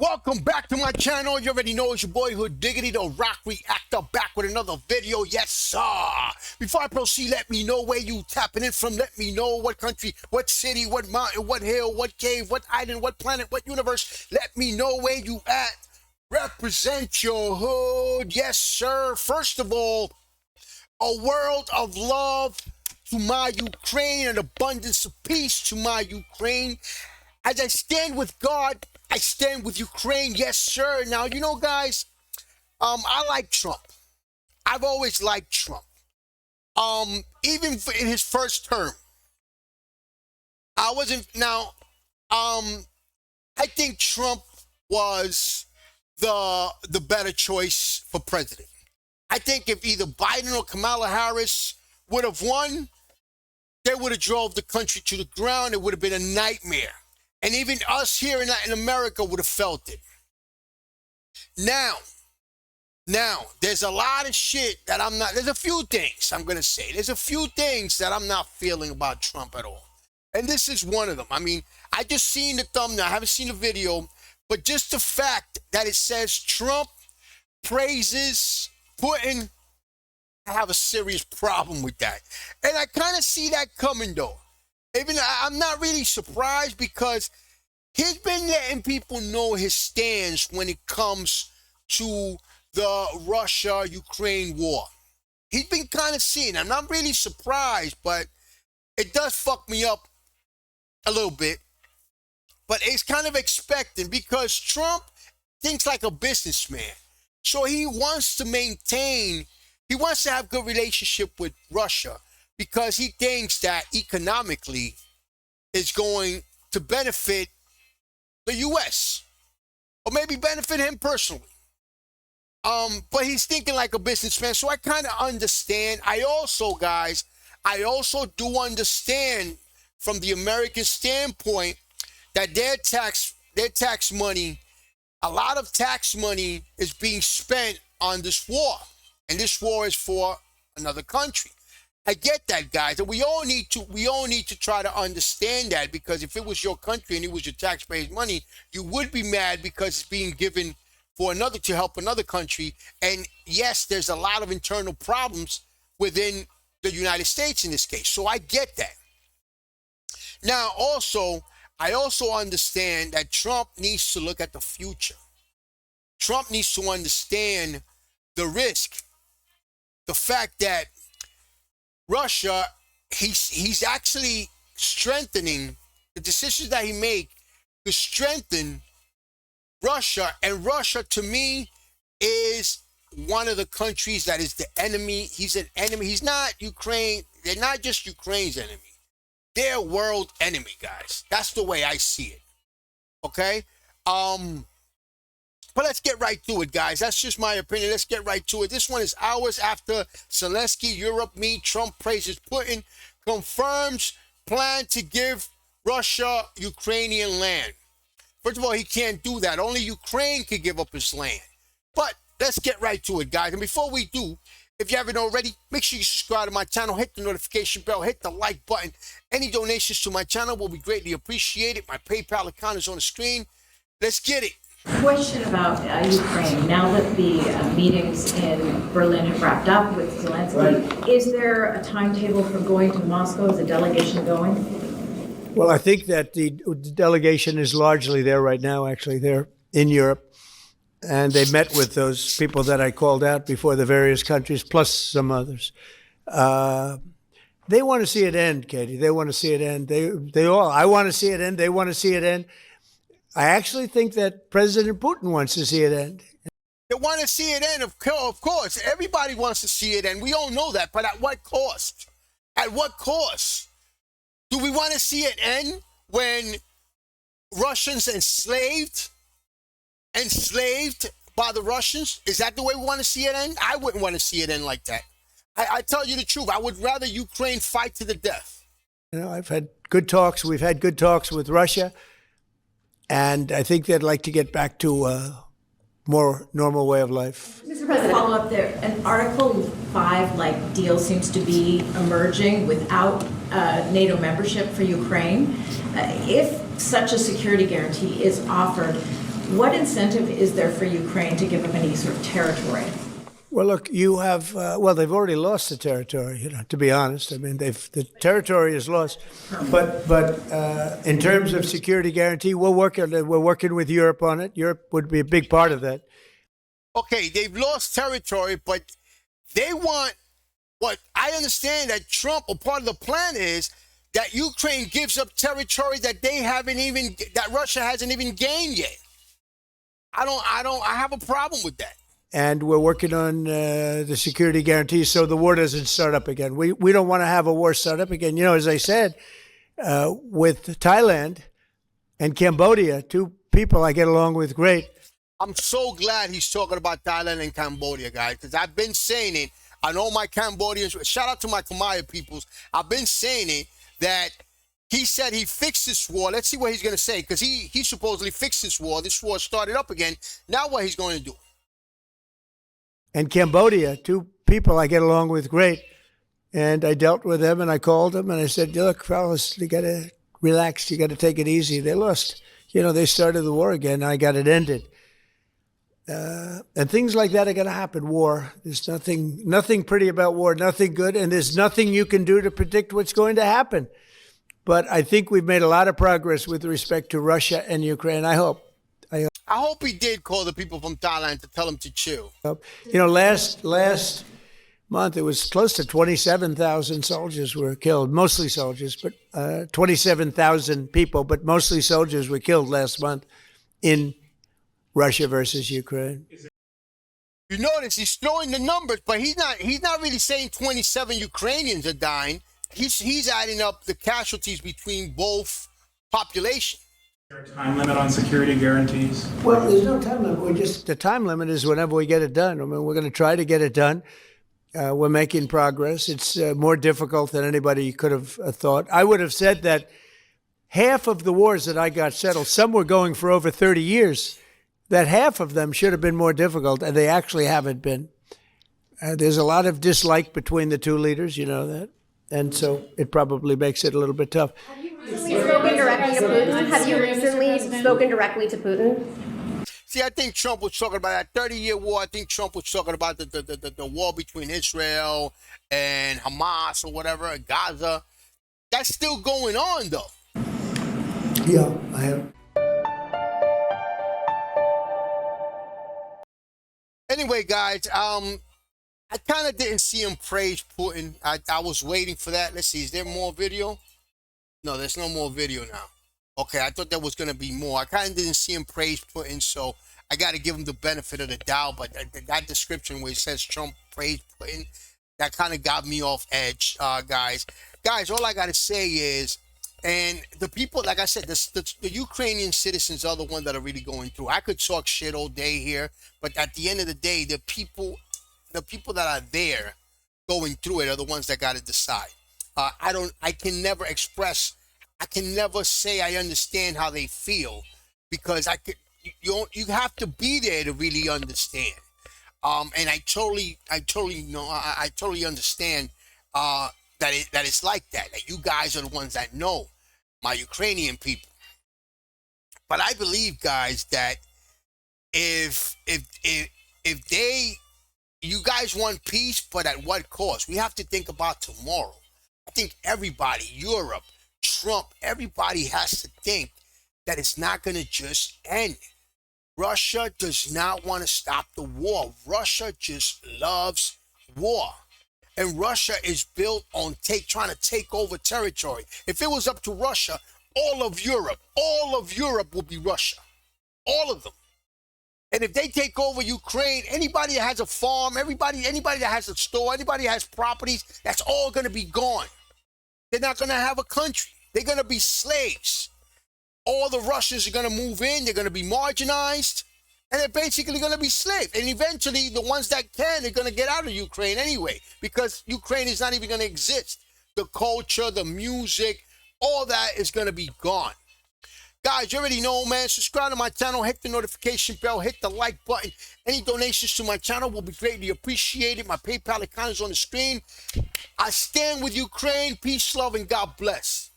Welcome back to my channel. You already know it's your boy Hood Diggity, the Rock Reactor, back with another video. Yes, sir. Before I proceed, let me know where you tapping in from. Let me know what country, what city, what mountain, what hill, what cave, what island, what planet, what universe. Let me know where you at. Represent your hood. Yes, sir. First of all, a world of love to my Ukraine, an abundance of peace to my Ukraine. As I stand with God, I stand with Ukraine. Yes, sir. Now, you know, guys, I like Trump. I've always liked Trump. Even in his first term, I wasn't. Now, I think Trump was the better choice for president. I think if either Biden or Kamala Harris would have won, they would have drove the country to the ground. It would have been a nightmare. And even us here in America would have felt it. Now, there's a lot of shit that I'm not, there's a few things I'm going to say. There's a few things that I'm not feeling about Trump at all. And this is one of them. I mean, I just seen the thumbnail. I haven't seen the video. But just the fact that it says Trump praises Putin, I have a serious problem with that. And I kind of see that coming, though. Even I'm not really surprised because he's been letting people know his stance when it comes to the Russia-Ukraine war. He's been kind of seeing. I'm not really surprised, but it does fuck me up a little bit. But it's kind of expecting because Trump thinks like a businessman. So he wants to maintain, he wants to have good relationship with Russia, because he thinks that economically is going to benefit the U.S. or maybe benefit him personally. But he's thinking like a businessman, so I kind of understand. I also do understand from the American standpoint that their tax money, a lot of tax money is being spent on this war, and this war is for another country. I get that, guys, and we all need to try to understand that, because if it was your country and it was your taxpayers' money, you would be mad because it's being given for another, to help another country. And yes, there's a lot of internal problems within the United States in this case. So I get that. Now, I also understand that Trump needs to look at the future. Trump needs to understand the risk, the fact that Russia, he's actually strengthening the decisions that he make to strengthen Russia. And Russia, to me, is one of the countries that is the enemy. He's an enemy. He's not Ukraine. They're not just Ukraine's enemy. They're world enemy, guys. That's the way I see it. Okay? But let's get right to it, guys. That's just my opinion. Let's get right to it. This one is hours after Zelensky, Europe meet. Trump praises Putin, confirms plan to give Russia Ukrainian land. First of all, he can't do that. Only Ukraine can give up his land. But let's get right to it, guys. And before we do, if you haven't already, make sure you subscribe to my channel, hit the notification bell, hit the like button. Any donations to my channel will be greatly appreciated. My PayPal account is on the screen. Let's get it. Question about Ukraine. Now that the meetings in Berlin have wrapped up with Zelensky, Is there a timetable for going to Moscow? Is a delegation going? Well, I think that the delegation is largely there right now. Actually, they're in Europe, and they met with those people that I called out before, the various countries, plus some others. They want to see it end, Katie. They want to see it end. They all. I want to see it end. They want to see it end. I actually think that President Putin wants to see it end. They want to see it end, of course. Everybody wants to see it end. We all know that. But at what cost? At what cost? Do we want to see it end when Russians enslaved by the Russians? Is that the way we want to see it end? I wouldn't want to see it end like that. I tell you the truth. I would rather Ukraine fight to the death. You know, I've had good talks. We've had good talks with Russia. And I think they'd like to get back to a more normal way of life. Mr. President, follow up there. An Article 5-like deal seems to be emerging without NATO membership for Ukraine. If such a security guarantee is offered, What incentive is there for Ukraine to give up any sort of territory? Well, look, you have, they've already lost the territory, to be honest. I mean, the territory is lost. But in terms of security guarantee, we're working with Europe on it. Europe would be a big part of that. Okay, they've lost territory, but they want, what I understand that Trump, or part of the plan is that Ukraine gives up territory that that Russia hasn't even gained yet. I have a problem with that. And we're working on the security guarantees so the war doesn't start up again. We don't want to have a war start up again. As I said, with Thailand and Cambodia, two people I get along with great. I'm so glad he's talking about Thailand and Cambodia, guys, because I've been saying it. I know my Cambodians, shout out to my Khmer peoples. I've been saying it that he said he fixed this war. Let's see what he's going to say, because he supposedly fixed this war. This war started up again. Now what he's going to do. And Cambodia, two people I get along with great. And I dealt with them and I called them and I said, look, fellas, you got to relax. You got to take it easy. They lost. They started the war again. And I got it ended. And things like that are going to happen. War. There's nothing pretty about war, nothing good. And there's nothing you can do to predict what's going to happen. But I think we've made a lot of progress with respect to Russia and Ukraine. I hope he did call the people from Thailand to tell them to chill. Last month it was close to 27,000 soldiers were killed, mostly soldiers, but 27,000 people, but mostly soldiers were killed last month in Russia versus Ukraine. You notice he's throwing the numbers, but he's not really saying 27 Ukrainians are dying. He's adding up the casualties between both populations. Is there a time limit on security guarantees? Well, there's no time limit. The time limit is whenever we get it done. I mean, we're going to try to get it done. We're making progress. It's more difficult than anybody could have thought. I would have said that half of the wars that I got settled, some were going for over 30 years, that half of them should have been more difficult, and they actually haven't been. There's a lot of dislike between the two leaders, you know that. And so it probably makes it a little bit tough. Have you spoken directly to Putin? Have you recently spoken directly to Putin? See, I think Trump was talking about that 30-year war. I think Trump was talking about the war between Israel and Hamas or whatever, Gaza. That's still going on, though. Yeah, I have. Anyway, guys, I kind of didn't see him praise Putin. I was waiting for that. Let's see, is there more video? No, there's no more video now. Okay, I thought there was going to be more. I kind of didn't see him praise Putin, so I got to give him the benefit of the doubt. But that description where it says Trump praised Putin, that kind of got me off edge, guys. Guys, all I got to say is, and the people, like I said, the Ukrainian citizens are the ones that are really going through. I could talk shit all day here, but at the end of the day, the people that are there going through it are the ones that got to decide. I can never say I understand how they feel, because you have to be there to really understand. And I totally understand that it's like that. That you guys are the ones that know, my Ukrainian people. But I believe, guys, that if you guys want peace, but at what cost? We have to think about tomorrow. I think everybody, Europe, Trump, everybody has to think that it's not going to just end. Russia does not want to stop the war. Russia just loves war. And Russia is built on trying to take over territory. If it was up to Russia, all of Europe would be Russia. All of them. And if they take over Ukraine, anybody that has a farm, anybody that has a store, anybody that has properties, that's all going to be gone. They're not going to have a country. They're going to be slaves. All the Russians are going to move in. They're going to be marginalized. And they're basically going to be slaves. And eventually, the ones that can, they're going to get out of Ukraine anyway, because Ukraine is not even going to exist. The culture, the music, all that is going to be gone. Guys, you already know, man. Subscribe to my channel. Hit the notification bell. Hit the like button. Any donations to my channel will be greatly appreciated. My PayPal account is on the screen. I stand with Ukraine. Peace, love, and God bless.